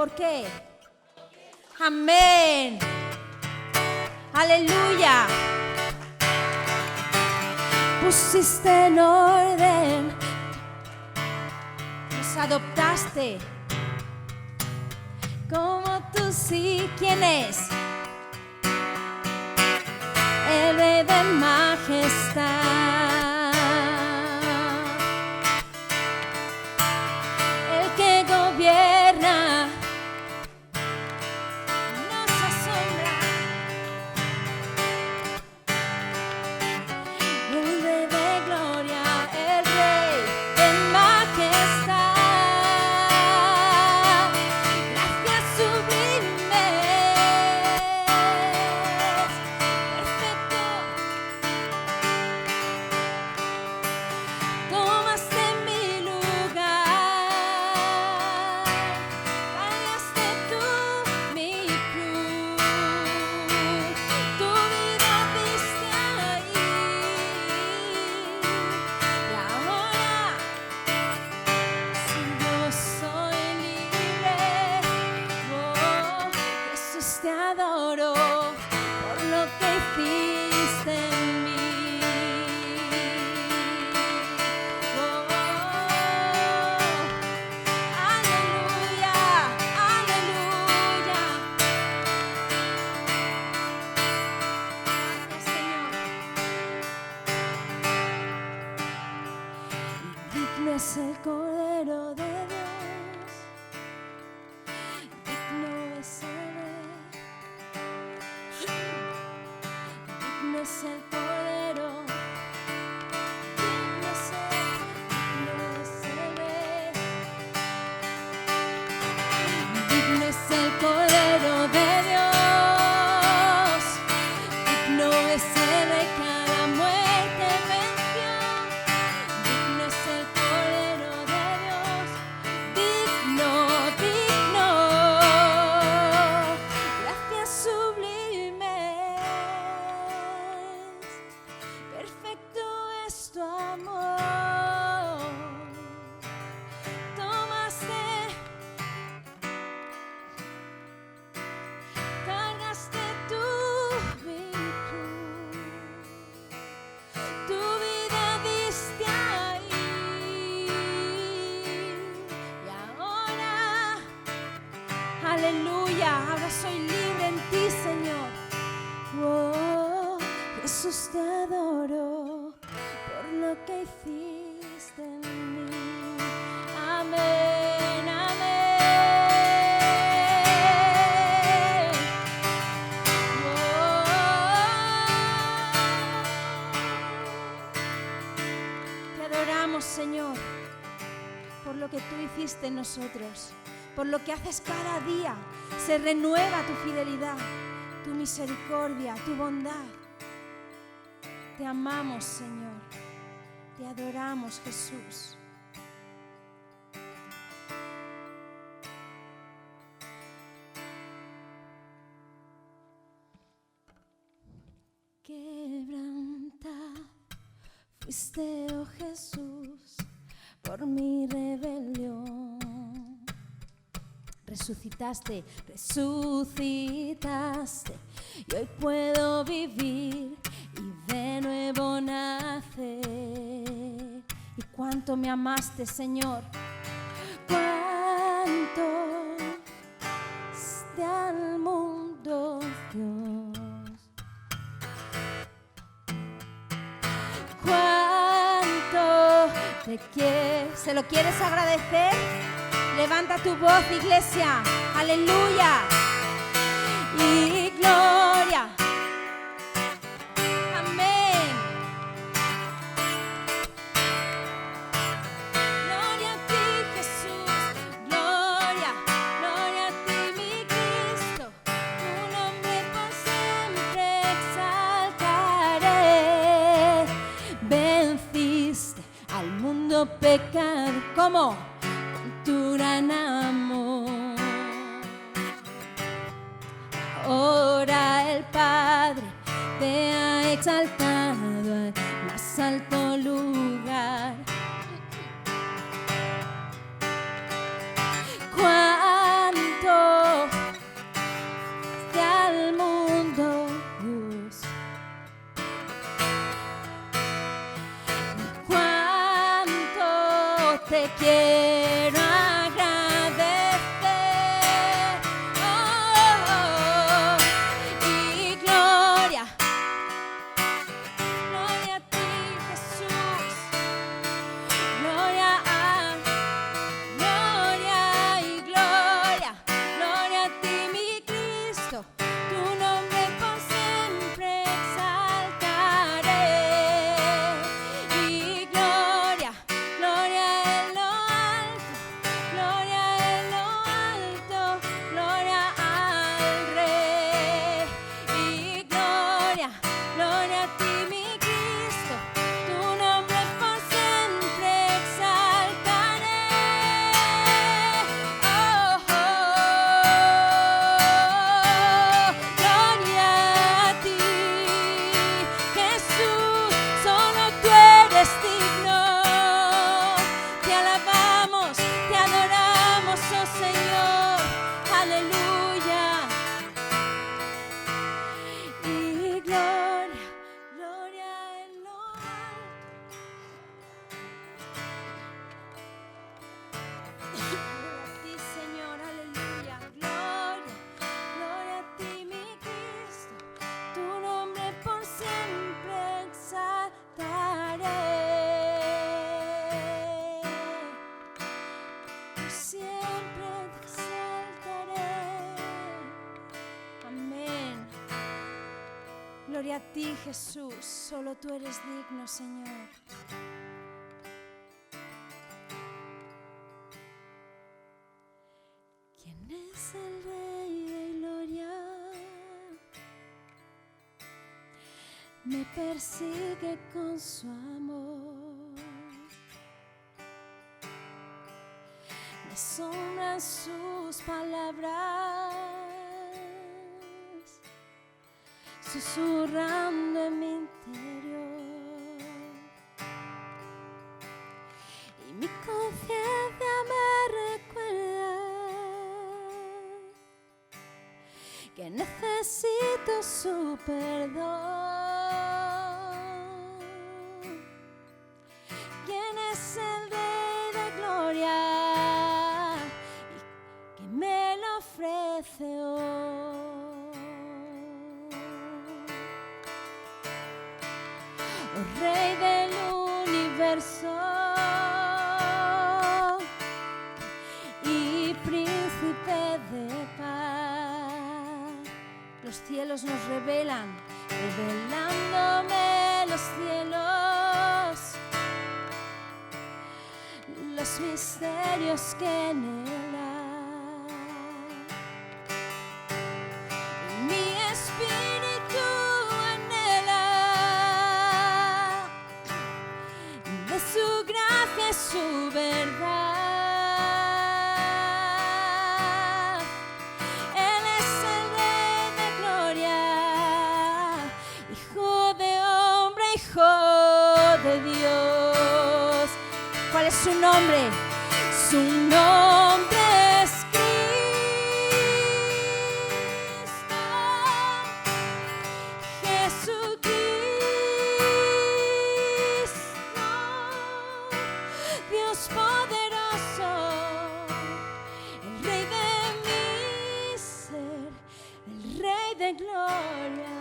¿Por qué? Amén. Aleluya. Pusiste en orden, nos adoptaste como tú sí. ¿Quién es? El Rey de majestad, el que gobierna, nos asombra. El Rey de gloria, el Rey de majestad, gracias sublimes, perfecto. Tomaste mi lugar, cargaste tú mi cruz, tu vida diste ahí, y ahora si yo soy libre, oh, Jesús te adoro por lo que hiciste en mí. Aleluya, aleluya. Gracias, Señor. Digno es el Cordero de Dios, digno es el Rey, digno es el Cordero, digno es el Rey, digno es el Cordero de Dios, digno es el Rey que a la muerte venció, digno es el Cordero de Dios, digno, digno, gracias sublimes, perfecto es tu amor. Tomaste, cargaste tú mi cruz, tu vida diste ahí, y ahora, aleluya, ahora soy libre en ti, Señor. Oh, Jesús, te adoro por lo que hiciste en mí. Amén, amén. Oh, te adoramos, Señor, por lo que tú hiciste en nosotros, por lo que haces cada día. Se renueva tu fidelidad, tu misericordia, tu bondad. Te amamos, Señor. Te adoramos, Jesús. Quebrantado fuiste, oh Jesús, por mi rebelión. Resucitaste, resucitaste, y hoy puedo vivir y de nuevo nacer. Y cuánto me amaste, Señor, cuánto diste al mundo, Dios, cuánto te quieres. ¿Se lo quieres agradecer? Levanta tu voz, iglesia. Aleluya. Y gloria. Amén. Gloria a ti, Jesús. Gloria, gloria a ti, mi Cristo. Tu nombre por siempre exaltaré. Venciste al mundo pecado. ¿Cómo? Tu gran amor. Ahora el Padre te ha exaltado al más alto lugar. Cuánto te quiero agradecer. Y gloria, gloria a ti, Jesús. Gloria y gloria, gloria a ti, mi Cristo. Tu nombre por siempre exaltaré. Y gloria, gloria en lo alto, gloria en lo alto, gloria al Rey. Y gloria, gloria a ti, mi Cristo. Tu nombre por siempre exaltaré. Gloria a ti, Jesús, solo tú eres digno. Te alabamos, te adoramos, oh Señor, aleluya. Y gloria, gloria en lo alto. Gloria a ti, Señor, aleluya. Gloria, gloria a ti, mi Cristo. Tu nombre por siempre exaltaré. Por siempre te exaltaré. Amén. Gloria a ti, Jesús. Solo tú eres digno, Señor. ¿Quién es el Rey de Gloria? Me persigue con su amor. Me asombran sus palabras, susurrando en mi interior. Y mi conciencia me recuerda que necesito su perdón. ¿Quién es el Rey de Gloria? Y que me lo ofrece hoy. Oh Rey del universo y príncipe de paz. Los cielos nos revelan, revelándome los cielos, los misterios que en él hay. Mi espíritu anhela de su gracia y su verdad. Él es el Rey de Gloria, Hijo de hombre, Hijo de Dios. ¿Cuál es su nombre? Su nombre es Cristo, Jesucristo, Dios poderoso, el Rey de mi ser, el Rey de Gloria.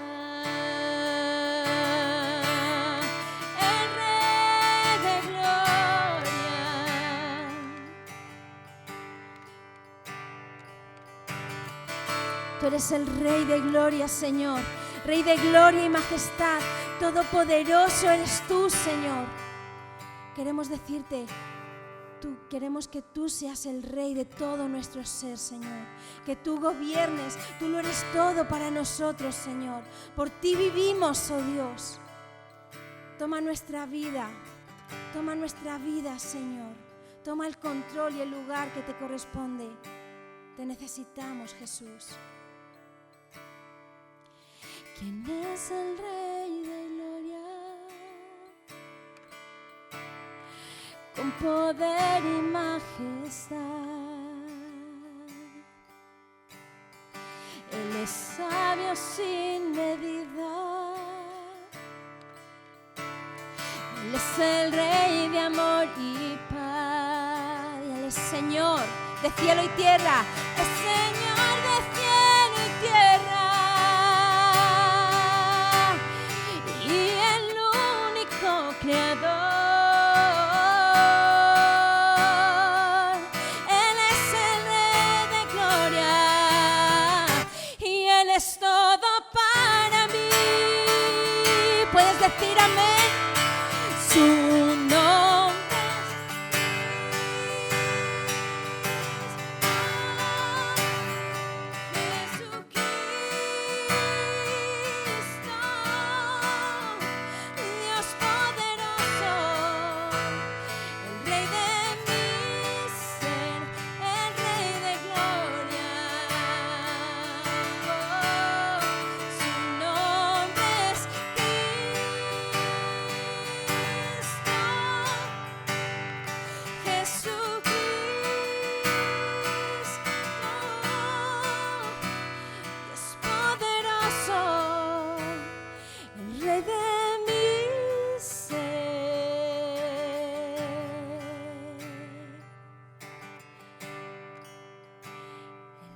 Tú eres el Rey de Gloria, Señor. Rey de gloria y majestad. Todopoderoso eres tú, Señor. Queremos decirte, queremos que tú seas el Rey de todo nuestro ser, Señor. Que tú gobiernes. Tú lo eres todo para nosotros, Señor. Por ti vivimos, oh Dios. Toma nuestra vida. Toma nuestra vida, Señor. Toma el control y el lugar que te corresponde. Te necesitamos, Jesús. ¿Quién es el Rey de Gloria? Con poder y majestad. Él es sabio sin medida. Él es el Rey de amor y paz. es Señor de cielo y tierra, es Señor de cielo y tierra, y el único creador. Él es el Rey de gloria y Él es todo para mí. ¿Puedes decir amén? Su nombre es Jesucristo, Dios poderoso, el Rey de mi ser, el Rey de gloria. Su nombre es Dios poderoso, el Rey de mi ser.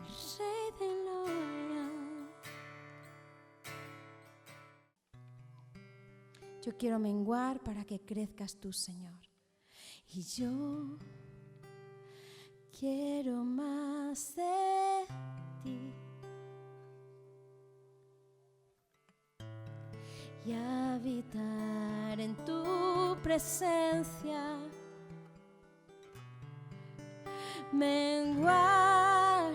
El Rey de gloria. Yo quiero menguar para que crezcas tú, Señor. Y yo quiero más de ti y habitar en tu presencia, menguar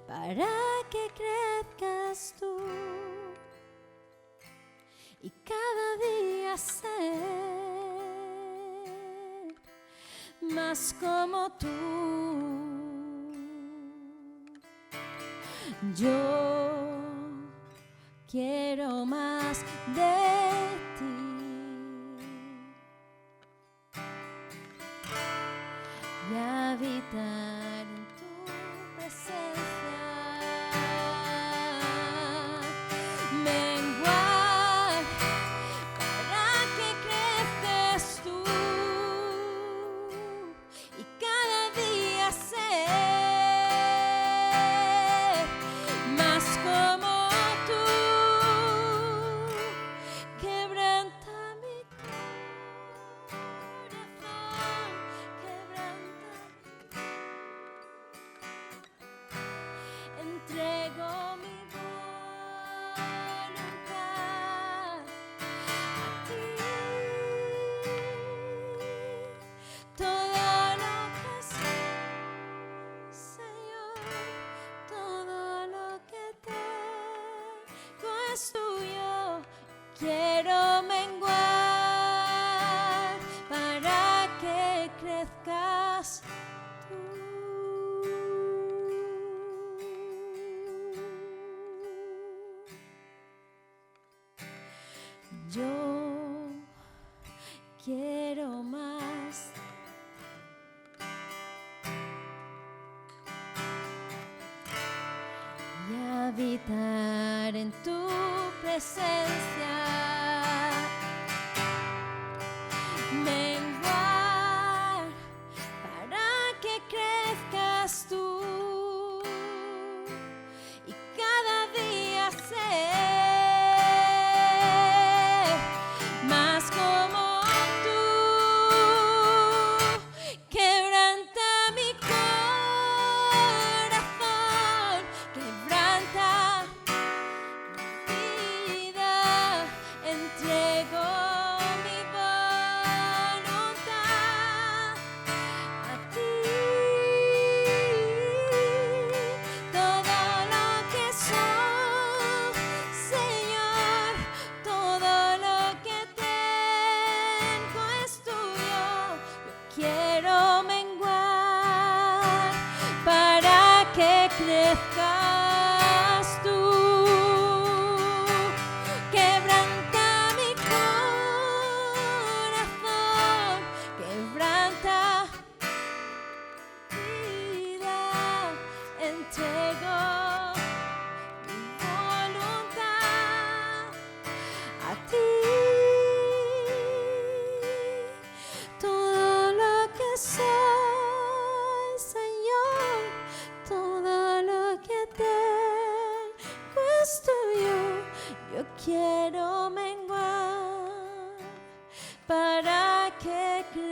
para que crezcas tú y cada día ser más como tú. Yo quiero más de ti y habitar en tu presencia, menguar para que crezcas tú y cada día ser más como tú. Quebranta mi corazón, quebranta. Entrego mi voluntad a ti. Todo lo que soy, Señor, todo lo que tengo es tuyo. Quiero menguar para que crezcas tú. Yo quiero más y habitar en tu presencia, menguar para que crezcas tú y cada día ser más como tú. Quebranta mi corazón, quebranta mi vida.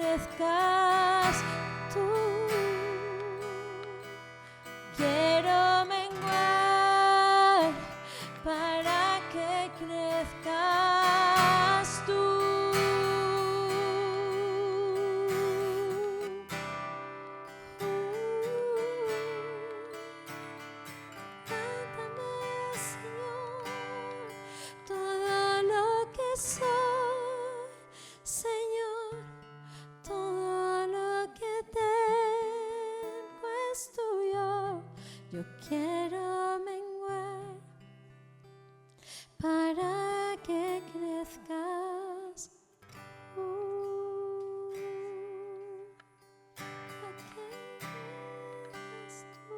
crezcas tú. Quiero menguar para que crezcas tú. Dame, Señor, todo lo que soy, Señor, todo lo que tengo es tuyo. Yo quiero menguar para que crezcas tú. Para que crezcas tú.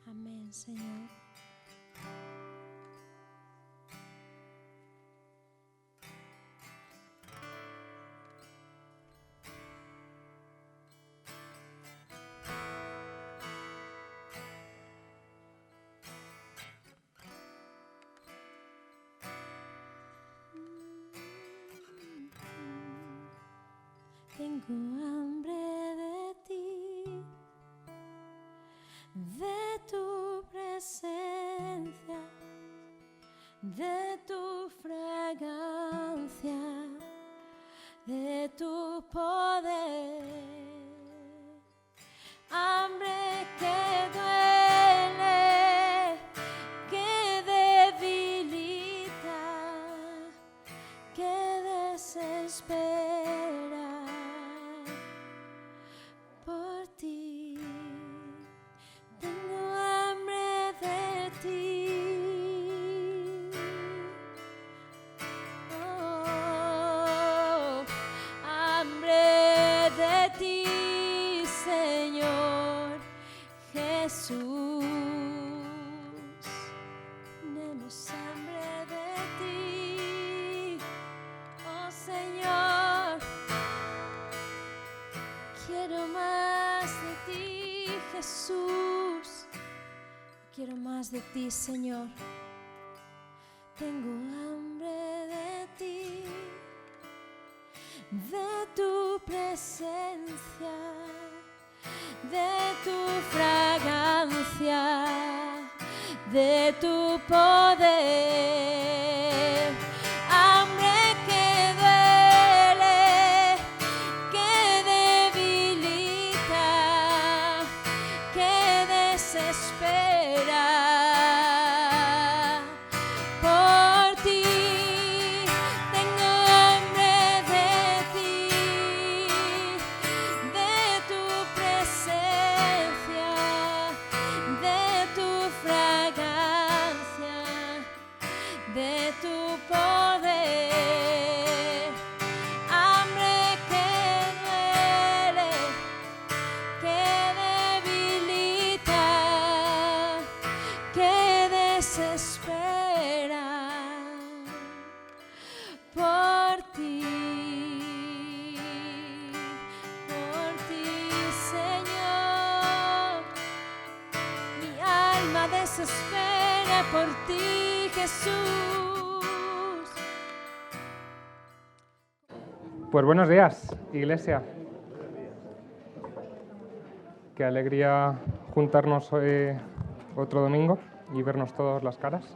Amén, Señor. Tengo hambre de ti, de tu presencia, de tu fragancia, de tu poder. Hambre que duele, que debilita, que desespera por ti. Tengo hambre de ti. Oh, hambre de ti, Señor Jesús. Tenemos hambre de ti, oh Señor. Quiero más de ti, Jesús. Quiero más de ti, Señor. Tengo hambre de ti, de tu presencia, de tu fragancia, de tu poder. Hambre que duele, que debilita, que desespera por ti. Tengo hambre de ti, de tu presencia, de tu fragancia, de tu poder. Hambre que duele, que debilita, que desespera por ti, Señor. Mi alma desespera por ti, Jesús. Pues buenos días, Iglesia. Qué alegría juntarnos hoy, otro domingo, y vernos todas las caras.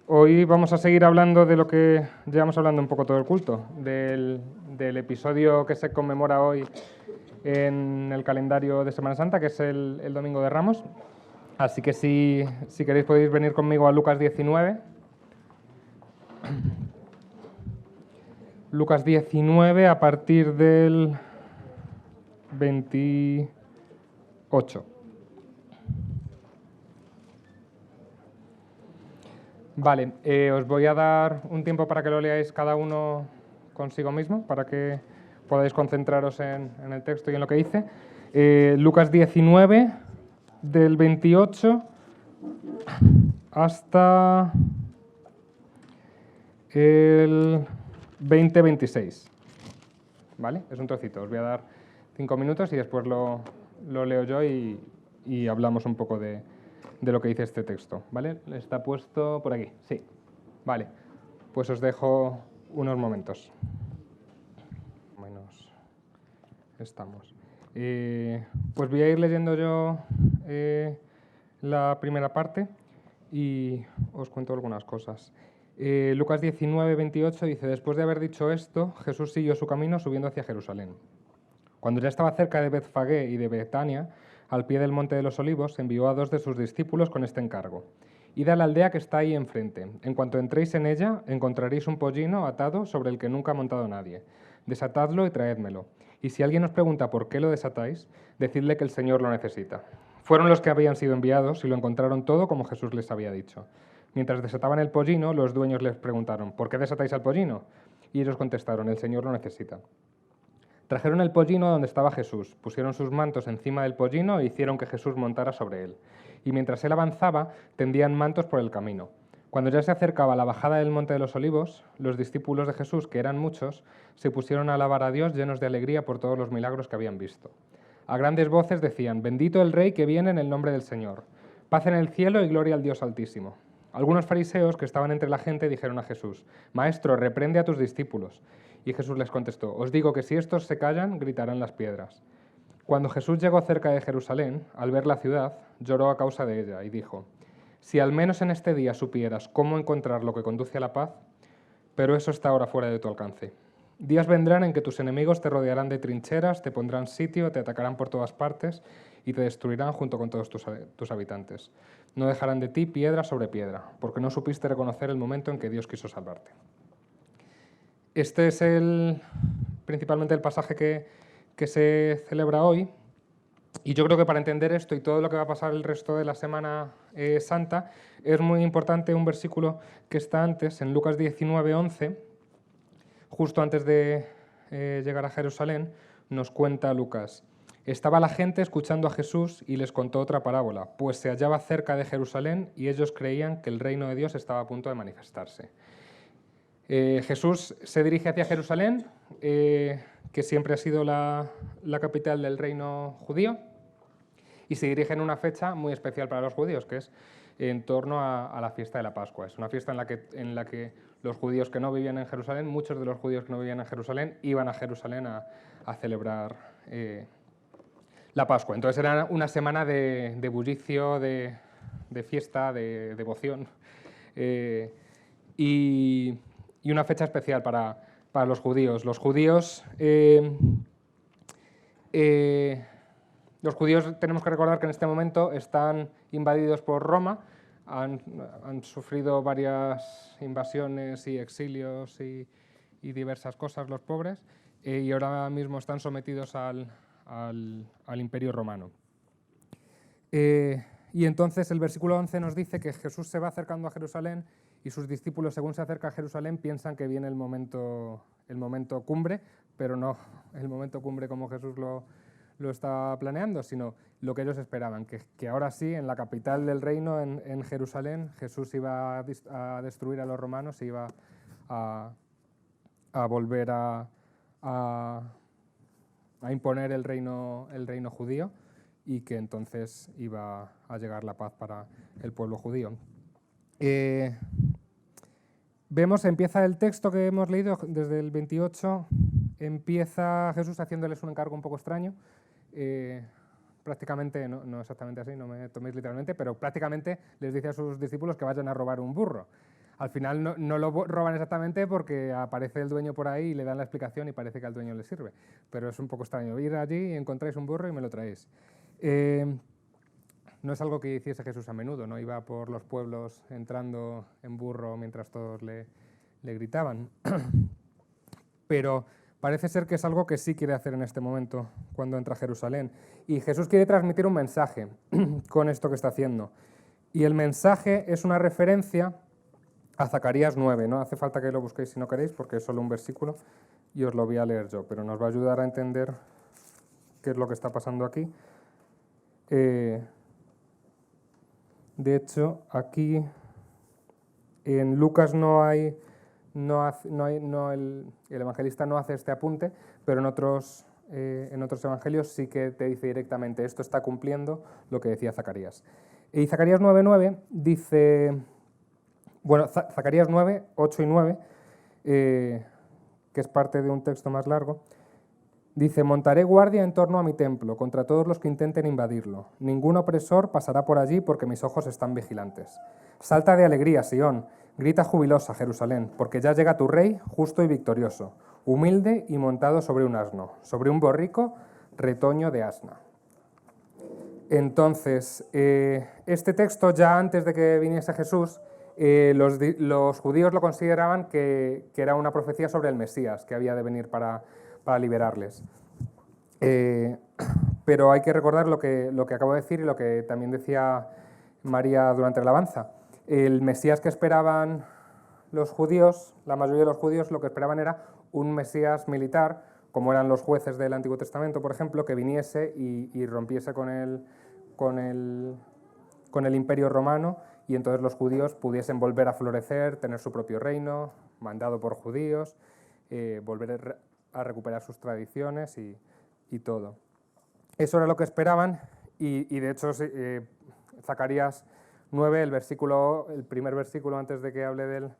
Hoy vamos a seguir hablando de lo que llevamos hablando un poco todo el culto, del episodio que se conmemora hoy en el calendario de Semana Santa, que es el Domingo de Ramos. Así que si queréis podéis venir conmigo a Lucas 19. Lucas 19 a partir del 28. Vale, os voy a dar un tiempo para que lo leáis cada uno consigo mismo, para que podáis concentraros en el texto y en lo que dice. Lucas 19, del 28 hasta el 20-26. ¿Vale? Es un trocito. Os voy a dar 5 minutos y después lo leo yo y hablamos un poco de lo que dice este texto. ¿Vale? Está puesto por aquí. Sí. Vale. Pues os dejo unos momentos. Menos estamos. Pues voy a ir leyendo yo la primera parte y os cuento algunas cosas. Lucas 19-28 dice: después de haber dicho esto, Jesús siguió su camino subiendo hacia Jerusalén. Cuando ya estaba cerca de Betfagé y de Betania, al pie del monte de los Olivos, envió a 2 de sus discípulos con este encargo: id a la aldea que está ahí enfrente. En cuanto entréis en ella, encontraréis un pollino atado sobre el que nunca ha montado nadie. Desatadlo y traédmelo. Y si alguien os pregunta por qué lo desatáis, decidle que el Señor lo necesita. Fueron los que habían sido enviados y lo encontraron todo como Jesús les había dicho. Mientras desataban el pollino, los dueños les preguntaron: ¿por qué desatáis al pollino? Y ellos contestaron: el Señor lo necesita. Trajeron el pollino a donde estaba Jesús, pusieron sus mantos encima del pollino e hicieron que Jesús montara sobre él. Y mientras él avanzaba, tendían mantos por el camino. Cuando ya se acercaba la bajada del Monte de los Olivos, los discípulos de Jesús, que eran muchos, se pusieron a alabar a Dios llenos de alegría por todos los milagros que habían visto. A grandes voces decían: bendito el Rey que viene en el nombre del Señor. Paz en el cielo y gloria al Dios Altísimo. Algunos fariseos que estaban entre la gente dijeron a Jesús: Maestro, reprende a tus discípulos. Y Jesús les contestó: os digo que si estos se callan, gritarán las piedras. Cuando Jesús llegó cerca de Jerusalén, al ver la ciudad, lloró a causa de ella y dijo: si al menos en este día supieras cómo encontrar lo que conduce a la paz, pero eso está ahora fuera de tu alcance. Días vendrán en que tus enemigos te rodearán de trincheras, te pondrán sitio, te atacarán por todas partes y te destruirán junto con todos tus habitantes. No dejarán de ti piedra sobre piedra, porque no supiste reconocer el momento en que Dios quiso salvarte. Este es principalmente el pasaje que se celebra hoy. Y yo creo que para entender esto y todo lo que va a pasar el resto de la Semana Santa, es muy importante un versículo que está antes, en Lucas 19:11, justo antes de llegar a Jerusalén, nos cuenta Lucas: estaba la gente escuchando a Jesús y les contó otra parábola, pues se hallaba cerca de Jerusalén y ellos creían que el reino de Dios estaba a punto de manifestarse. Jesús se dirige hacia Jerusalén, que siempre ha sido la capital del reino judío, y se dirige en una fecha muy especial para los judíos, que es en torno a la fiesta de la Pascua. Es una fiesta en la que los judíos que no vivían en Jerusalén, muchos de los judíos que no vivían en Jerusalén, iban a Jerusalén a celebrar la Pascua. Entonces era una semana de bullicio, de fiesta, de devoción, y una fecha especial para los judíos. Los judíos tenemos que recordar que en este momento están invadidos por Roma, han sufrido varias invasiones y exilios y diversas cosas los pobres, y ahora mismo están sometidos al Imperio Romano. Y entonces el versículo 11 nos dice que Jesús se va acercando a Jerusalén y sus discípulos, según se acerca a Jerusalén, piensan que viene el momento cumbre, pero no el momento cumbre como Jesús lo está planeando, sino lo que ellos esperaban, que ahora sí, en la capital del reino, en Jerusalén, Jesús iba a destruir a los romanos y iba a volver a imponer el reino judío, y que entonces iba a llegar la paz para el pueblo judío. Empieza el texto que hemos leído desde el 28, empieza Jesús haciéndoles un encargo un poco extraño. Prácticamente, no exactamente así, no me toméis literalmente, pero prácticamente les dice a sus discípulos que vayan a robar un burro. Al final no lo roban exactamente porque aparece el dueño por ahí y le dan la explicación y parece que al dueño le sirve. Pero es un poco extraño. Ir allí y encontráis un burro y me lo traéis. No es algo que hiciese Jesús a menudo, no iba por los pueblos entrando en burro mientras todos le gritaban. Pero parece ser que es algo que sí quiere hacer en este momento cuando entra a Jerusalén. Y Jesús quiere transmitir un mensaje con esto que está haciendo. Y el mensaje es una referencia a Zacarías 9. No hace falta que lo busquéis si no queréis, porque es solo un versículo y os lo voy a leer yo, pero nos va a ayudar a entender qué es lo que está pasando aquí. De hecho, aquí en Lucas no hay el evangelista no hace este apunte, pero en otros evangelios sí que te dice directamente, esto está cumpliendo lo que decía Zacarías. Y Zacarías 9:9 dice, bueno, Zacarías 9, 8 y 9, que es parte de un texto más largo, dice, montaré guardia en torno a mi templo, contra todos los que intenten invadirlo. Ningún opresor pasará por allí porque mis ojos están vigilantes. Salta de alegría, Sión, grita jubilosa, Jerusalén, porque ya llega tu rey, justo y victorioso, humilde y montado sobre un asno, sobre un borrico, retoño de asna. Entonces, este texto, ya antes de que viniese Jesús, los judíos lo consideraban que era una profecía sobre el Mesías, que había de venir para liberarles. Pero hay que recordar lo que acabo de decir y lo que también decía María durante la alabanza. El Mesías que esperaban los judíos, la mayoría de los judíos, lo que esperaban era un Mesías militar, como eran los jueces del Antiguo Testamento, por ejemplo, que viniese y rompiese con el Imperio Romano, y entonces los judíos pudiesen volver a florecer, tener su propio reino, mandado por judíos, volver a recuperar sus tradiciones y todo. Eso era lo que esperaban, y de hecho Zacarías 9, el primer versículo antes de que hable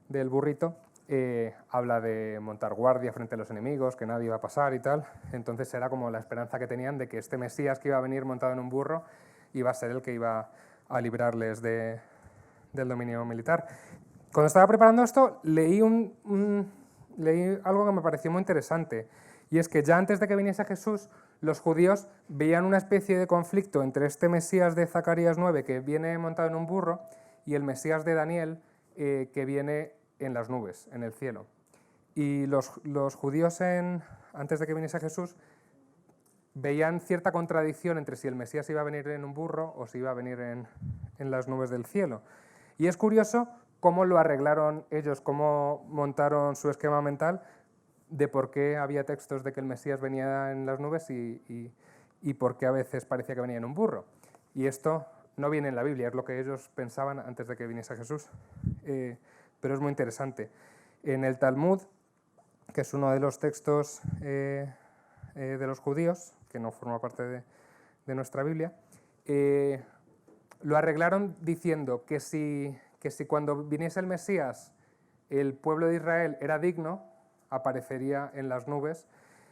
del burrito, habla de montar guardia frente a los enemigos, que nadie iba a pasar y tal. Entonces era como la esperanza que tenían de que este Mesías que iba a venir montado en un burro iba a ser el que iba a librarles del dominio militar. Cuando estaba preparando esto, leí algo que me pareció muy interesante, y es que ya antes de que viniese Jesús, los judíos veían una especie de conflicto entre este Mesías de Zacarías 9, que viene montado en un burro, y el Mesías de Daniel, que viene en las nubes, en el cielo. Y los judíos, antes de que viniese Jesús, veían cierta contradicción entre si el Mesías iba a venir en un burro o si iba a venir en las nubes del cielo. Y es curioso cómo lo arreglaron ellos, cómo montaron su esquema mental de por qué había textos de que el Mesías venía en las nubes y por qué a veces parecía que venía en un burro. Y esto no viene en la Biblia, es lo que ellos pensaban antes de que viniese Jesús. Pero es muy interesante. En el Talmud, que es uno de los textos de los judíos, que no forma parte de nuestra Biblia, lo arreglaron diciendo que si cuando viniese el Mesías el pueblo de Israel era digno, aparecería en las nubes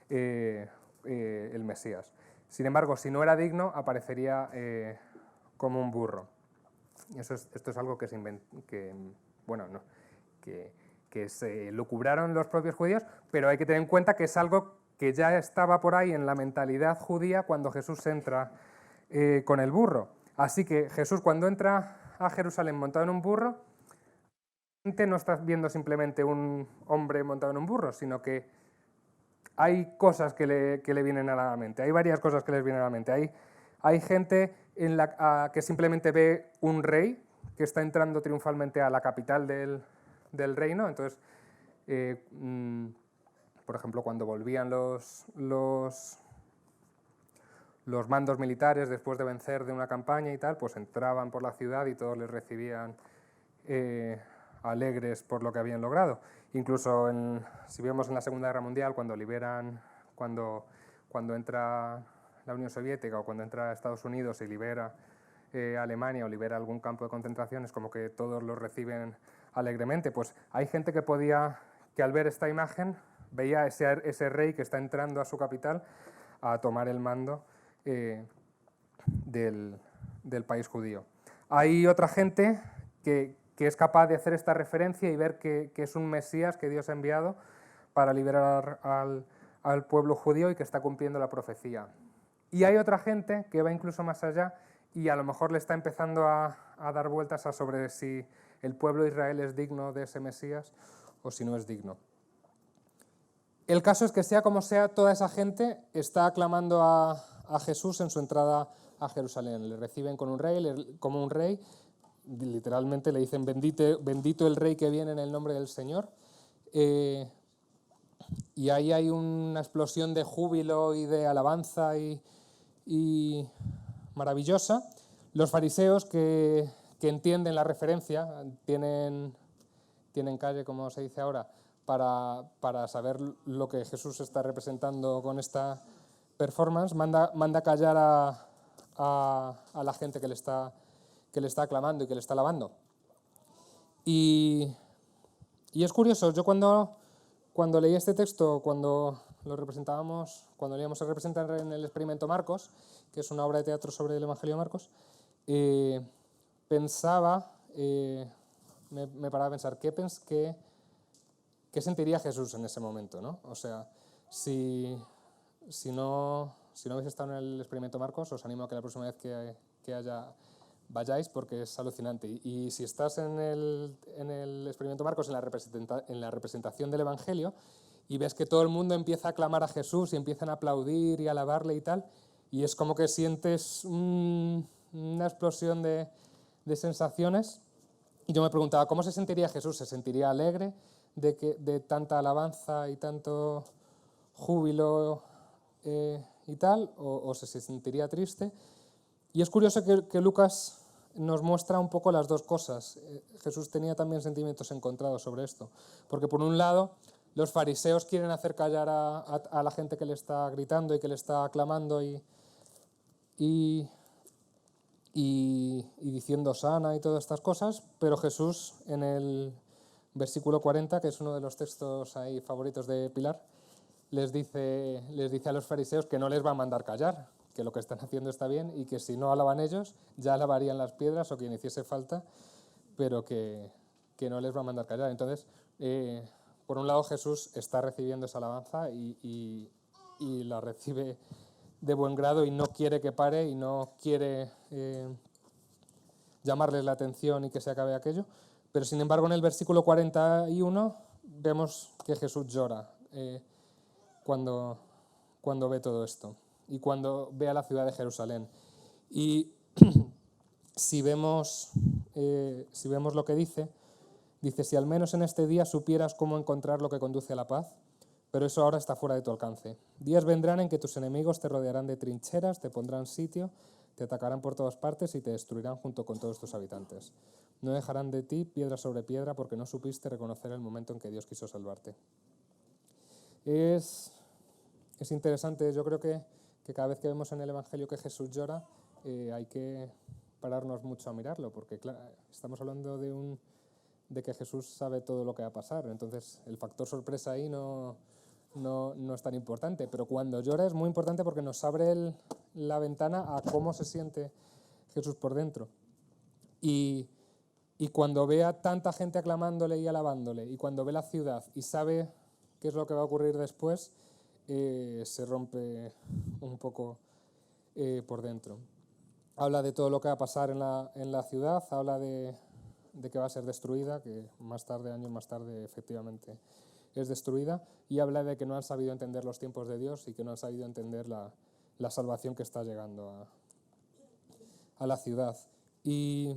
el Mesías. Sin embargo, si no era digno, aparecería como un burro. Esto es algo que se lucubraron los propios judíos, pero hay que tener en cuenta que es algo que ya estaba por ahí en la mentalidad judía cuando Jesús entra con el burro. Así que Jesús, cuando entra a Jerusalén montado en un burro, no está viendo simplemente un hombre montado en un burro, sino que hay cosas que le vienen a la mente, hay varias cosas que les vienen a la mente. Hay gente que simplemente ve un rey que está entrando triunfalmente a la capital del reino. Entonces, por ejemplo, cuando volvían los mandos militares después de vencer de una campaña y tal, pues entraban por la ciudad y todos les recibían alegres por lo que habían logrado. Incluso si vemos en la Segunda Guerra Mundial, cuando entra la Unión Soviética o cuando entra Estados Unidos y libera Alemania o libera algún campo de concentración, es como que todos los reciben alegremente. Pues hay gente que al ver esta imagen veía ese rey que está entrando a su capital a tomar el mando del país judío. Hay otra gente que es capaz de hacer esta referencia y ver que es un Mesías que Dios ha enviado para liberar al pueblo judío y que está cumpliendo la profecía. Y hay otra gente que va incluso más allá y a lo mejor le está empezando a dar vueltas sobre si el pueblo de Israel es digno de ese Mesías o si no es digno. El caso es que sea como sea, toda esa gente está aclamando a Jesús en su entrada a Jerusalén. Le reciben como un rey, literalmente le dicen bendito el rey que viene en el nombre del Señor. Y ahí hay una explosión de júbilo y de alabanza y maravillosa. Los fariseos que entienden la referencia tienen tienen calle, como se dice ahora, para saber lo que Jesús está representando con esta performance, manda callar a la gente que le está aclamando y que le está alabando. Y es curioso, yo cuando leí este texto, cuando leíamos el representar en el experimento Marcos, que es una obra de teatro sobre el Evangelio de Marcos, pensaba, me paraba a pensar, ¿qué sentiría Jesús en ese momento, ¿no? O sea, si no habéis estado en el experimento Marcos, os animo a que la próxima vez que haya vayáis, porque es alucinante. Y si estás en el experimento Marcos, en la representación del Evangelio, y ves que todo el mundo empieza a aclamar a Jesús y empiezan a aplaudir y a alabarle y tal, y es como que sientes una explosión de sensaciones. Y yo me preguntaba, ¿cómo se sentiría Jesús? ¿Se sentiría alegre de tanta alabanza y tanto júbilo y tal? ¿O se sentiría triste? Y es curioso que Lucas nos muestra un poco las dos cosas. Jesús tenía también sentimientos encontrados sobre esto. Porque por un lado, los fariseos quieren hacer callar a la gente que le está gritando y que le está aclamando y diciendo sana y todas estas cosas, pero Jesús en el versículo 40, que es uno de los textos ahí favoritos de Pilar, les dice a los fariseos que no les va a mandar callar, que lo que están haciendo está bien y que si no alaban ellos, ya alabarían las piedras o quien hiciese falta, pero que no les va a mandar callar. Entonces, por un lado, Jesús está recibiendo esa alabanza y la recibe de buen grado y no quiere que pare y no quiere llamarles la atención y que se acabe aquello. Pero, sin embargo, en el versículo 41 vemos que Jesús llora cuando ve todo esto y cuando ve a la ciudad de Jerusalén. Y si vemos lo que dice, si al menos en este día supieras cómo encontrar lo que conduce a la paz, pero eso ahora está fuera de tu alcance. Días vendrán en que tus enemigos te rodearán de trincheras, te pondrán sitio, te atacarán por todas partes y te destruirán junto con todos tus habitantes. No dejarán de ti piedra sobre piedra porque no supiste reconocer el momento en que Dios quiso salvarte. Es interesante, yo creo que cada vez que vemos en el Evangelio que Jesús llora, hay que pararnos mucho a mirarlo, porque claro, estamos hablando de que Jesús sabe todo lo que va a pasar, entonces el factor sorpresa ahí no es tan importante, pero cuando llora es muy importante porque nos abre la ventana a cómo se siente Jesús por dentro. Y cuando ve a tanta gente aclamándole y alabándole, y cuando ve la ciudad y sabe qué es lo que va a ocurrir después, se rompe un poco por dentro. Habla de todo lo que va a pasar en la ciudad, habla de que va a ser destruida, que años más tarde, efectivamente es destruida, y habla de que no han sabido entender los tiempos de Dios y que no han sabido entender la salvación que está llegando a la ciudad. Y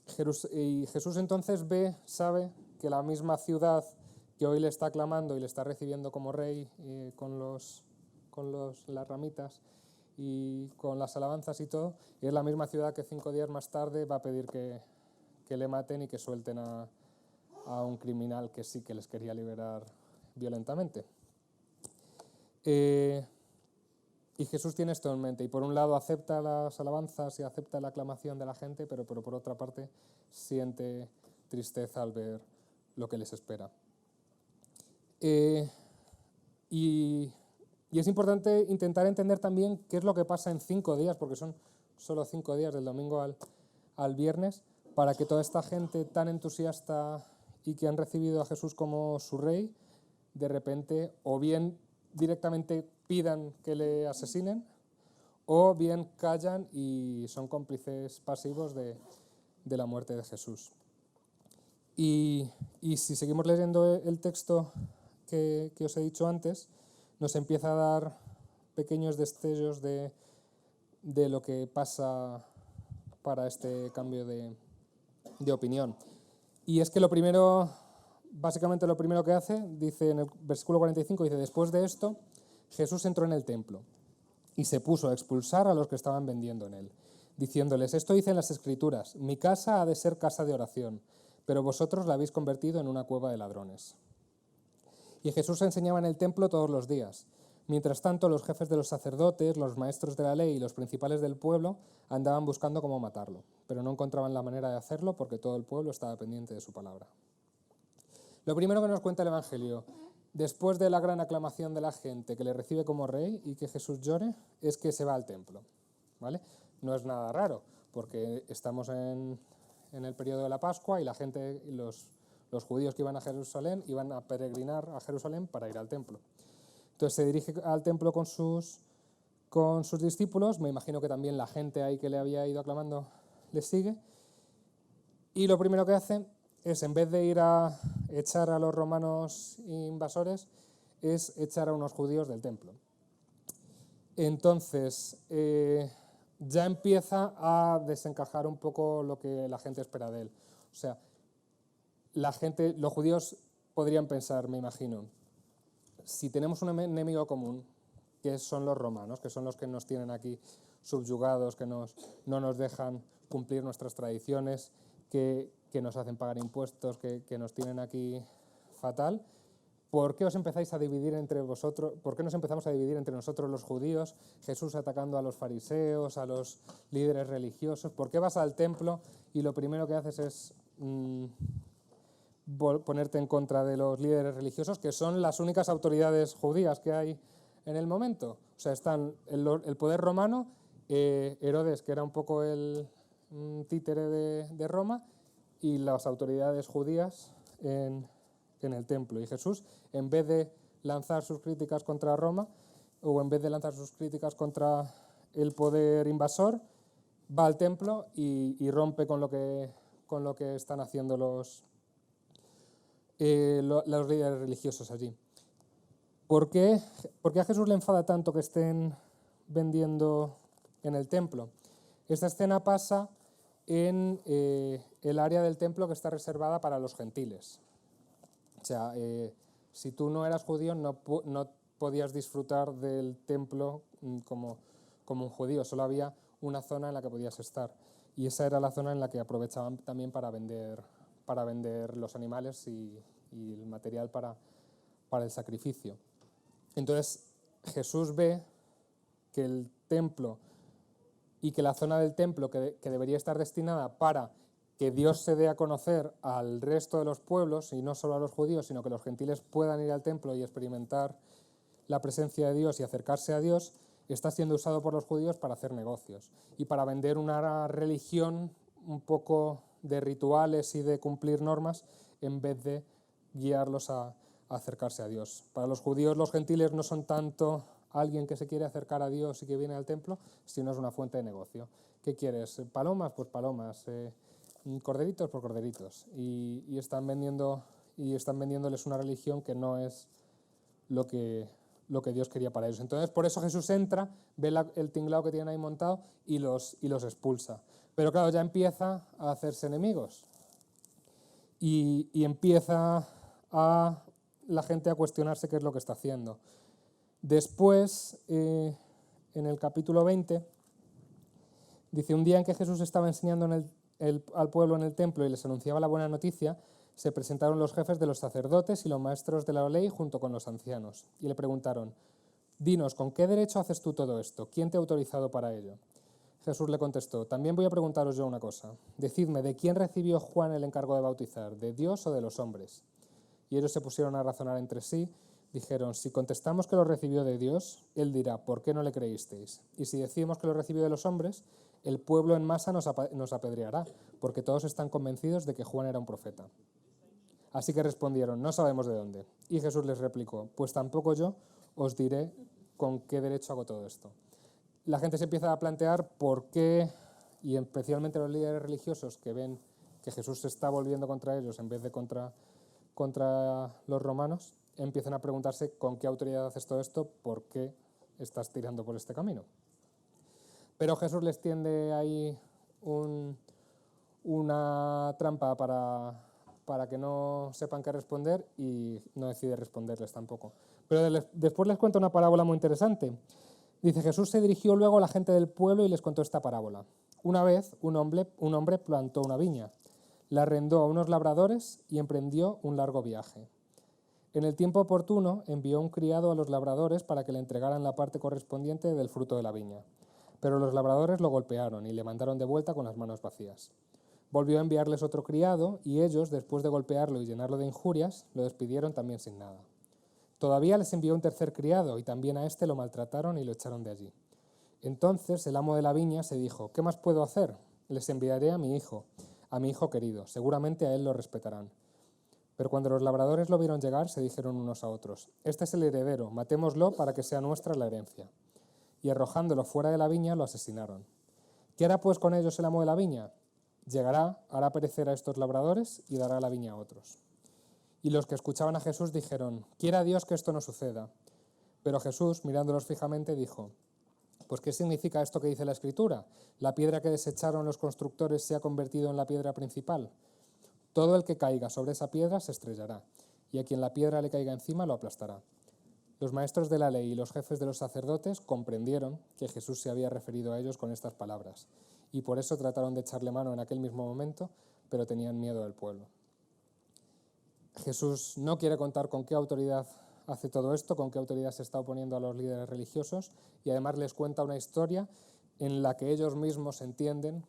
Jesús entonces sabe que la misma ciudad que hoy le está aclamando y le está recibiendo como rey con las ramitas y con las alabanzas y todo, es la misma ciudad que 5 días más tarde va a pedir que le maten y que suelten a un criminal que sí que les quería liberar violentamente. Y Jesús tiene esto en mente, y por un lado acepta las alabanzas y acepta la aclamación de la gente, pero por otra parte siente tristeza al ver lo que les espera. Y es importante intentar entender también qué es lo que pasa en 5 días, porque son solo 5 días, del domingo al viernes, para que toda esta gente tan entusiasta y que han recibido a Jesús como su rey, de repente o bien directamente pidan que le asesinen, o bien callan y son cómplices pasivos de la muerte de Jesús. Y si seguimos leyendo el texto que os he dicho antes, nos empieza a dar pequeños destellos de lo que pasa para este cambio de opinión. Y es que básicamente lo primero que hace, dice en el versículo 45, dice: después de esto, Jesús entró en el templo y se puso a expulsar a los que estaban vendiendo en él, diciéndoles: esto dice en las Escrituras, mi casa ha de ser casa de oración, pero vosotros la habéis convertido en una cueva de ladrones. Y Jesús enseñaba en el templo todos los días. Mientras tanto, los jefes de los sacerdotes, los maestros de la ley y los principales del pueblo andaban buscando cómo matarlo, pero no encontraban la manera de hacerlo porque todo el pueblo estaba pendiente de su palabra. Lo primero que nos cuenta el Evangelio, después de la gran aclamación de la gente que le recibe como rey y que Jesús llore, es que se va al templo, ¿vale? No es nada raro, porque estamos en el periodo de la Pascua y la gente, los judíos que iban a Jerusalén, iban a peregrinar a Jerusalén para ir al templo. Entonces se dirige al templo con sus discípulos, me imagino que también la gente ahí que le había ido aclamando le sigue, y lo primero que hace es, en vez de ir a echar a los romanos invasores, es echar a unos judíos del templo. Entonces, ya empieza a desencajar un poco lo que la gente espera de él. O sea, los judíos podrían pensar, me imagino, si tenemos un enemigo común, que son los romanos, que son los que nos tienen aquí subyugados, que no nos dejan cumplir nuestras tradiciones, que nos hacen pagar impuestos, que nos tienen aquí fatal, ¿por qué os empezáis a dividir entre vosotros? ¿Por qué nos empezamos a dividir entre nosotros los judíos? Jesús atacando a los fariseos, a los líderes religiosos. ¿Por qué vas al templo y lo primero que haces es ponerte en contra de los líderes religiosos, que son las únicas autoridades judías que hay en el momento? O sea, están el poder romano, Herodes, que era un poco el títere de Roma, y las autoridades judías en el templo. Y Jesús, en vez de lanzar sus críticas contra Roma, o en vez de lanzar sus críticas contra el poder invasor, va al templo y rompe con lo que están haciendo los líderes religiosos allí. ¿Por qué a Jesús le enfada tanto que estén vendiendo en el templo? Esta escena pasa en el área del templo que está reservada para los gentiles. O sea, si tú no eras judío, no podías disfrutar del templo como un judío. Solo había una zona en la que podías estar. Y esa era la zona en la que aprovechaban también para vender los animales y el material para el sacrificio. Entonces, Jesús ve que el templo y que la zona del templo que debería estar destinada para que Dios se dé a conocer al resto de los pueblos, y no solo a los judíos, sino que los gentiles puedan ir al templo y experimentar la presencia de Dios y acercarse a Dios, está siendo usado por los judíos para hacer negocios y para vender una religión un poco de rituales y de cumplir normas en vez de guiarlos a acercarse a Dios. Para los judíos, los gentiles no son tanto alguien que se quiere acercar a Dios y que viene al templo, sino es una fuente de negocio. ¿Qué quieres? ¿Palomas? Pues palomas. ¿Corderitos? Pues corderitos. Y están vendiéndoles una religión que no es lo que Dios quería para ellos. Entonces, por eso Jesús entra, ve el tinglao que tienen ahí montado y los expulsa. Pero claro, ya empieza a hacerse enemigos. Y empieza la gente a cuestionarse qué es lo que está haciendo. Después, en el capítulo 20, dice: un día en que Jesús estaba enseñando al pueblo en el templo y les anunciaba la buena noticia, se presentaron los jefes de los sacerdotes y los maestros de la ley junto con los ancianos. Y le preguntaron: dinos, ¿con qué derecho haces tú todo esto? ¿Quién te ha autorizado para ello? Jesús le contestó: también voy a preguntaros yo una cosa. Decidme, ¿de quién recibió Juan el encargo de bautizar? ¿De Dios o de los hombres? Y ellos se pusieron a razonar entre sí. Dijeron: si contestamos que lo recibió de Dios, él dirá: ¿por qué no le creísteis? Y si decimos que lo recibió de los hombres, el pueblo en masa nos apedreará, porque todos están convencidos de que Juan era un profeta. Así que respondieron: no sabemos de dónde. Y Jesús les replicó: pues tampoco yo os diré con qué derecho hago todo esto. La gente se empieza a plantear por qué, y especialmente los líderes religiosos que ven que Jesús se está volviendo contra ellos en vez de contra los romanos, empiezan a preguntarse con qué autoridad haces todo esto, por qué estás tirando por este camino. Pero Jesús les tiende ahí una trampa para que no sepan qué responder, y no decide responderles tampoco. Pero después les cuenta una parábola muy interesante. Dice: Jesús se dirigió luego a la gente del pueblo y les contó esta parábola. Una vez un hombre plantó una viña, la arrendó a unos labradores y emprendió un largo viaje. En el tiempo oportuno envió un criado a los labradores para que le entregaran la parte correspondiente del fruto de la viña. Pero los labradores lo golpearon y le mandaron de vuelta con las manos vacías. Volvió a enviarles otro criado y ellos, después de golpearlo y llenarlo de injurias, lo despidieron también sin nada. Todavía les envió un tercer criado y también a este lo maltrataron y lo echaron de allí. Entonces el amo de la viña se dijo: ¿qué más puedo hacer? Les enviaré a mi hijo querido, seguramente a él lo respetarán. Pero cuando los labradores lo vieron llegar, se dijeron unos a otros: este es el heredero, matémoslo para que sea nuestra la herencia. Y arrojándolo fuera de la viña, lo asesinaron. ¿Qué hará pues con ellos el amo de la viña? Llegará, hará perecer a estos labradores y dará la viña a otros. Y los que escuchaban a Jesús dijeron: quiera Dios que esto no suceda. Pero Jesús, mirándolos fijamente, dijo: pues ¿qué significa esto que dice la Escritura? La piedra que desecharon los constructores se ha convertido en la piedra principal. Todo el que caiga sobre esa piedra se estrellará, y a quien la piedra le caiga encima lo aplastará. Los maestros de la ley y los jefes de los sacerdotes comprendieron que Jesús se había referido a ellos con estas palabras, y por eso trataron de echarle mano en aquel mismo momento, pero tenían miedo del pueblo. Jesús no quiere contar con qué autoridad hace todo esto, con qué autoridad se está oponiendo a los líderes religiosos, y además les cuenta una historia en la que ellos mismos entienden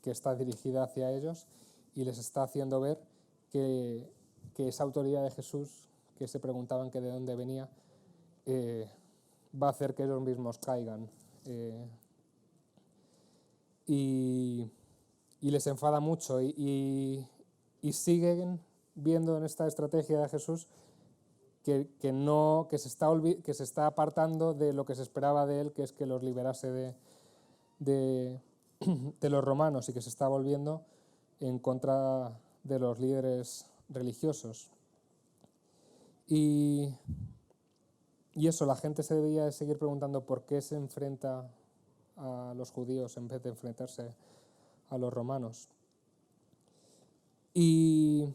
que está dirigida hacia ellos y les está haciendo ver que esa autoridad de Jesús, que se preguntaban que de dónde venía, va a hacer que ellos mismos caigan. Y les enfada mucho y siguen viendo en esta estrategia de Jesús que se está apartando de lo que se esperaba de él, que es que los liberase de los romanos, y que se está volviendo en contra de los líderes religiosos. Y eso, la gente se debería de seguir preguntando por qué se enfrenta a los judíos en vez de enfrentarse a los romanos. Y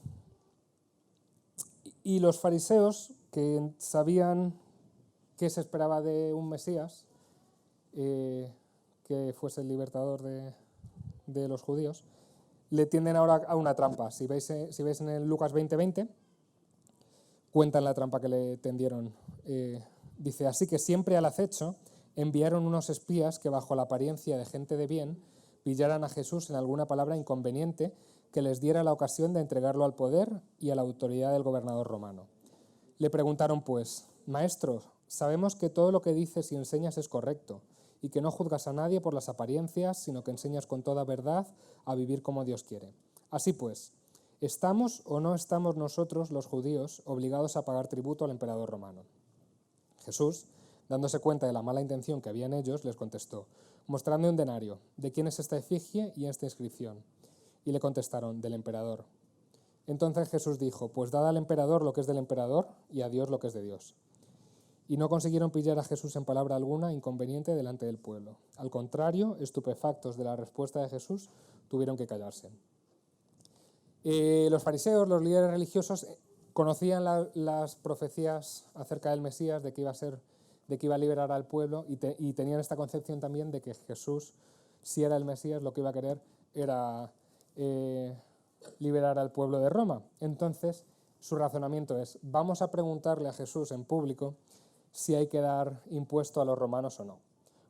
los fariseos, que sabían qué se esperaba de un Mesías, que fuese el libertador de los judíos, le tienden ahora a una trampa. Si veis en el Lucas 20:20, cuentan la trampa que le tendieron. Dice: así que siempre al acecho enviaron unos espías que bajo la apariencia de gente de bien pillaran a Jesús en alguna palabra inconveniente que les diera la ocasión de entregarlo al poder y a la autoridad del gobernador romano. Le preguntaron pues: Maestro, sabemos que todo lo que dices y enseñas es correcto y que no juzgas a nadie por las apariencias, sino que enseñas con toda verdad a vivir como Dios quiere. Así pues, ¿estamos o no estamos nosotros, los judíos, obligados a pagar tributo al emperador romano? Jesús, dándose cuenta de la mala intención que había en ellos, les contestó: mostradme un denario, ¿de quién es esta efigie y esta inscripción? Y le contestaron: del emperador. Entonces Jesús dijo: pues dad al emperador lo que es del emperador y a Dios lo que es de Dios. Y no consiguieron pillar a Jesús en palabra alguna inconveniente delante del pueblo. Al contrario, estupefactos de la respuesta de Jesús, tuvieron que callarse. Los fariseos, los líderes religiosos, conocían las profecías acerca del Mesías, de que iba a liberar al pueblo, y tenían esta concepción también de que Jesús, si era el Mesías, lo que iba a querer era liberar al pueblo de Roma. Entonces, su razonamiento es: vamos a preguntarle a Jesús en público si hay que dar impuesto a los romanos o no.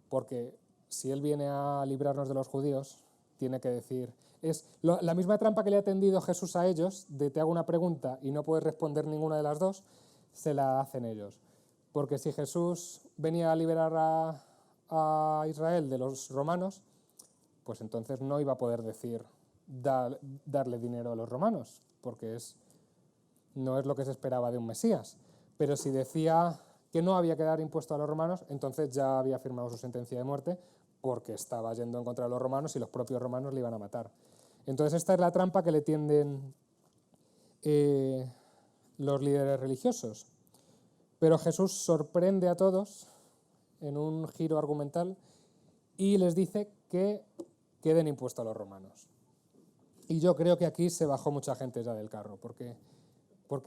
Porque si él viene a librarnos de los judíos, tiene que decir... Es la misma trampa que le ha tendido Jesús a ellos, de te hago una pregunta y no puedes responder ninguna de las dos, se la hacen ellos. Porque si Jesús venía a liberar a Israel de los romanos, pues entonces no iba a poder decir darle dinero a los romanos, porque no es lo que se esperaba de un Mesías. Pero si decía que no había que dar impuesto a los romanos, entonces ya había firmado su sentencia de muerte, porque estaba yendo en contra de los romanos y los propios romanos le iban a matar. Entonces esta es la trampa que le tienden los líderes religiosos. Pero Jesús sorprende a todos en un giro argumental y les dice que den impuesto a los romanos. Y yo creo que aquí se bajó mucha gente ya del carro, porque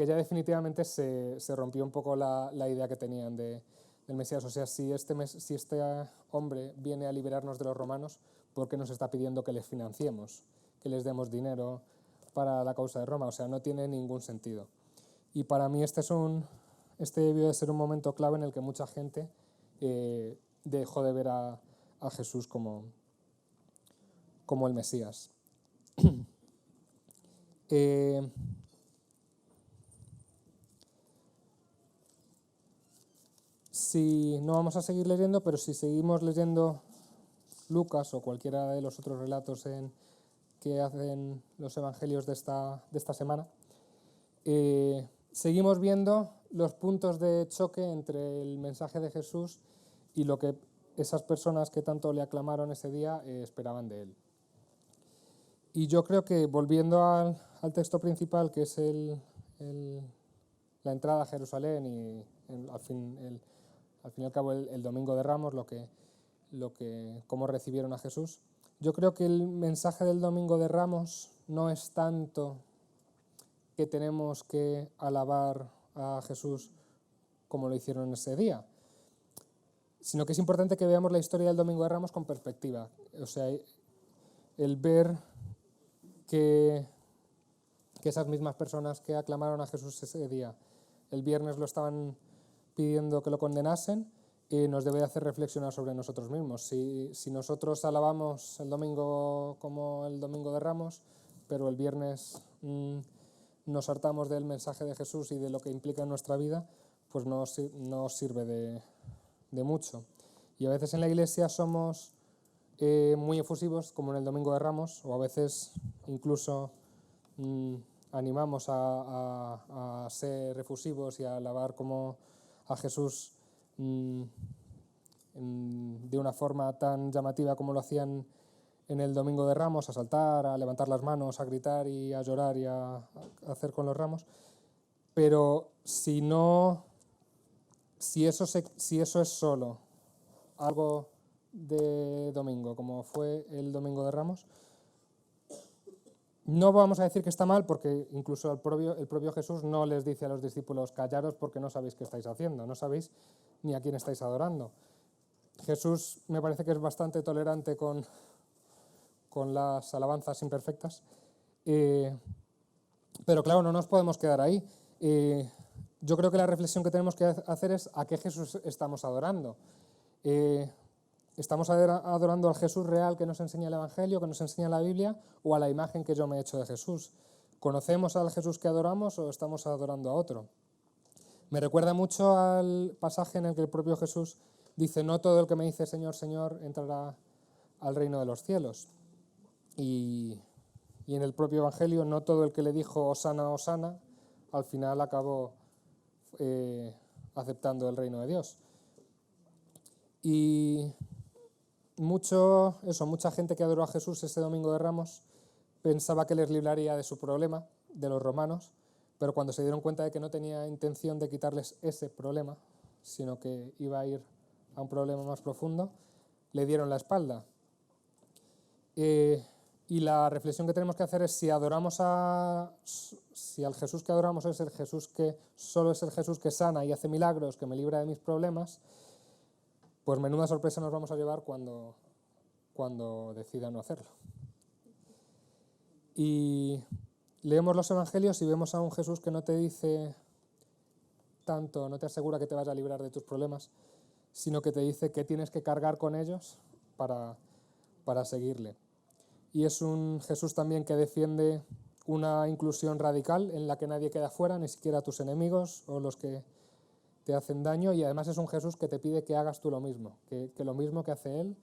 ya definitivamente se rompió un poco la idea que tenían del Mesías. O sea, si este hombre viene a liberarnos de los romanos, ¿por qué nos está pidiendo que les financiemos, que les demos dinero para la causa de Roma, o sea, no tiene ningún sentido. Y para mí este debió de ser un momento clave en el que mucha gente dejó de ver a Jesús como el Mesías. Si no vamos a seguir leyendo, pero si seguimos leyendo Lucas o cualquiera de los otros relatos que hacen los evangelios de esta semana, seguimos viendo los puntos de choque entre el mensaje de Jesús y lo que esas personas que tanto le aclamaron ese día esperaban de él. Y yo creo que, volviendo al texto principal, que es la entrada a Jerusalén y al fin y al cabo el Domingo de Ramos, cómo recibieron a Jesús, yo creo que el mensaje del Domingo de Ramos no es tanto que tenemos que alabar a Jesús como lo hicieron ese día, sino que es importante que veamos la historia del Domingo de Ramos con perspectiva. O sea, el ver que esas mismas personas que aclamaron a Jesús ese día, el viernes lo estaban pidiendo que lo condenasen, nos debe hacer reflexionar sobre nosotros mismos. Si nosotros alabamos el domingo como el Domingo de Ramos, pero el viernes nos hartamos del mensaje de Jesús y de lo que implica en nuestra vida, pues no sirve de mucho. Y a veces en la Iglesia somos muy efusivos, como en el Domingo de Ramos, o a veces incluso animamos a ser efusivos y a alabar como a Jesús de una forma tan llamativa como lo hacían en el Domingo de Ramos, a saltar, a levantar las manos, a gritar y a llorar y a hacer con los ramos. Pero si eso es solo algo de domingo, como fue el Domingo de Ramos, no vamos a decir que está mal, porque incluso el propio Jesús no les dice a los discípulos: callaros porque no sabéis qué estáis haciendo, no sabéis ni a quién estáis adorando. Jesús me parece que es bastante tolerante con las alabanzas imperfectas, pero claro, no nos podemos quedar ahí. Yo creo que la reflexión que tenemos que hacer es: ¿a qué Jesús estamos adorando? ¿Estamos adorando al Jesús real que nos enseña el Evangelio, que nos enseña la Biblia, o a la imagen que yo me he hecho de Jesús? ¿Conocemos al Jesús que adoramos o estamos adorando a otro? Me recuerda mucho al pasaje en el que el propio Jesús dice: no todo el que me dice Señor, Señor entrará al reino de los cielos. Y en el propio Evangelio, no todo el que le dijo Hosana, Hosana, al final acabó aceptando el reino de Dios. Y mucha gente que adoró a Jesús ese Domingo de Ramos pensaba que les libraría de su problema, de los romanos, pero cuando se dieron cuenta de que no tenía intención de quitarles ese problema, sino que iba a ir a un problema más profundo, le dieron la espalda. Y la reflexión que tenemos que hacer es: si al Jesús que adoramos es el Jesús que solo es el Jesús que sana y hace milagros, que me libra de mis problemas, pues menuda sorpresa nos vamos a llevar cuando decida no hacerlo. Y leemos los evangelios y vemos a un Jesús que no te dice tanto, no te asegura que te vaya a librar de tus problemas, sino que te dice que tienes que cargar con ellos para seguirle. Y es un Jesús también que defiende una inclusión radical en la que nadie queda fuera, ni siquiera tus enemigos o los que te hacen daño, y además es un Jesús que te pide que hagas tú lo mismo, que lo mismo que hace Él,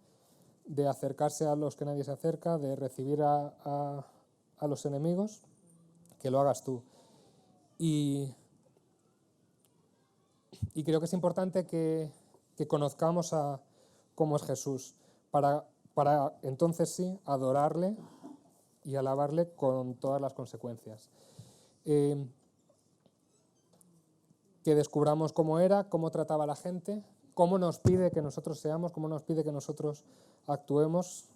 de acercarse a los que nadie se acerca, de recibir a los enemigos, que lo hagas tú. Y creo que es importante que conozcamos a cómo es Jesús, para entonces sí adorarle y alabarle con todas las consecuencias. Que descubramos cómo era, cómo trataba a la gente, cómo nos pide que nosotros seamos, cómo nos pide que nosotros actuemos,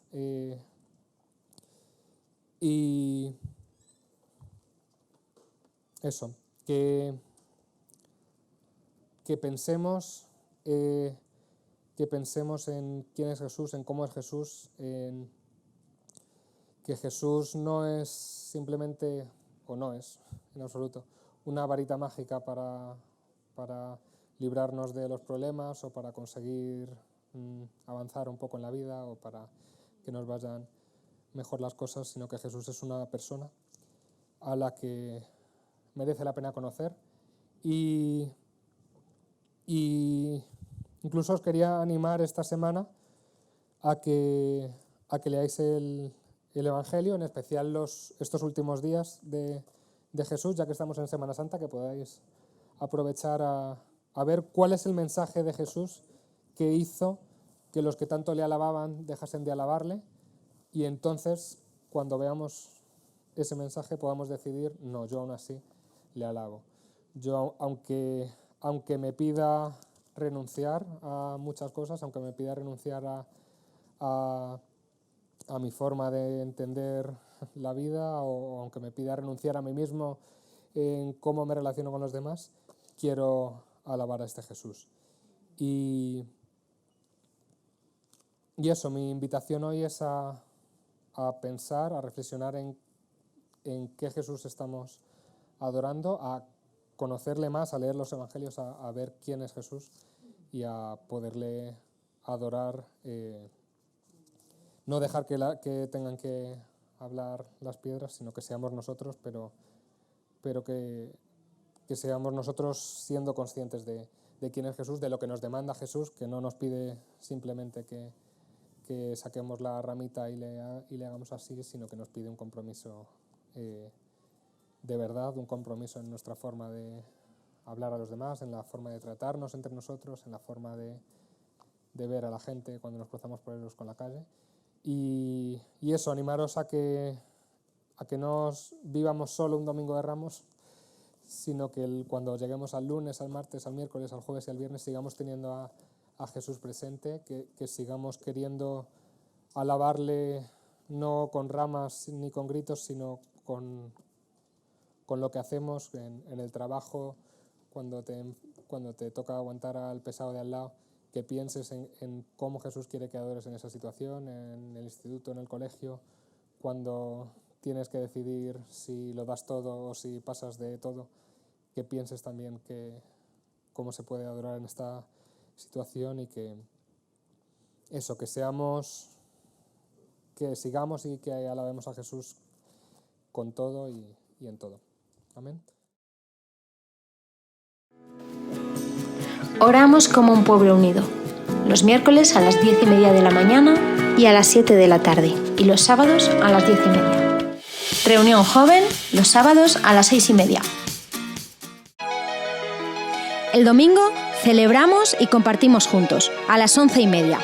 y eso, que pensemos en quién es Jesús, en cómo es Jesús, que que Jesús no es simplemente, o no es en absoluto, una varita mágica para librarnos de los problemas o para conseguir avanzar un poco en la vida o para que nos vayan mejor las cosas, sino que Jesús es una persona a la que merece la pena conocer. Y incluso os quería animar esta semana a que leáis el Evangelio, en especial estos últimos días de Jesús, ya que estamos en Semana Santa, que podáis aprovechar a ver cuál es el mensaje de Jesús que hizo que los que tanto le alababan dejasen de alabarle, y entonces cuando veamos ese mensaje podamos decidir, no, yo aún así le alabo. Yo, aunque me pida renunciar a muchas cosas, aunque me pida renunciar a mi forma de entender la vida, o aunque me pida renunciar a mí mismo en cómo me relaciono con los demás, quiero alabar a este Jesús. Y eso, mi invitación hoy es a pensar, a reflexionar en qué Jesús estamos adorando, a conocerle más, a leer los evangelios, a ver quién es Jesús y a poderle adorar, no dejar que tengan que hablar las piedras, sino que seamos nosotros, pero que seamos nosotros siendo conscientes de quién es Jesús, de lo que nos demanda Jesús, que no nos pide simplemente que saquemos la ramita y le hagamos así, sino que nos pide un compromiso de verdad, un compromiso en nuestra forma de hablar a los demás, en la forma de tratarnos entre nosotros, en la forma de ver a la gente cuando nos cruzamos por ellos con la calle. Y eso, animaros a que no vivamos solo un domingo de Ramos, sino que cuando lleguemos al lunes, al martes, al miércoles, al jueves y al viernes sigamos teniendo a Jesús presente, que sigamos queriendo alabarle no con ramas ni con gritos, sino con lo que hacemos en el trabajo, cuando te toca aguantar al pesado de al lado, que pienses en cómo Jesús quiere que adores en esa situación, en el instituto, en el colegio, cuando tienes que decidir si lo das todo o si pasas de todo, que pienses también cómo se puede adorar en esta situación, y que sigamos y que alabemos a Jesús con todo y en todo. Amén. Oramos como un pueblo unido, los miércoles a las 10:30 de la mañana y a las 7 de la tarde, y los sábados a las 10:30. Reunión joven los sábados a las 6:30. El domingo celebramos y compartimos juntos a las 11:30.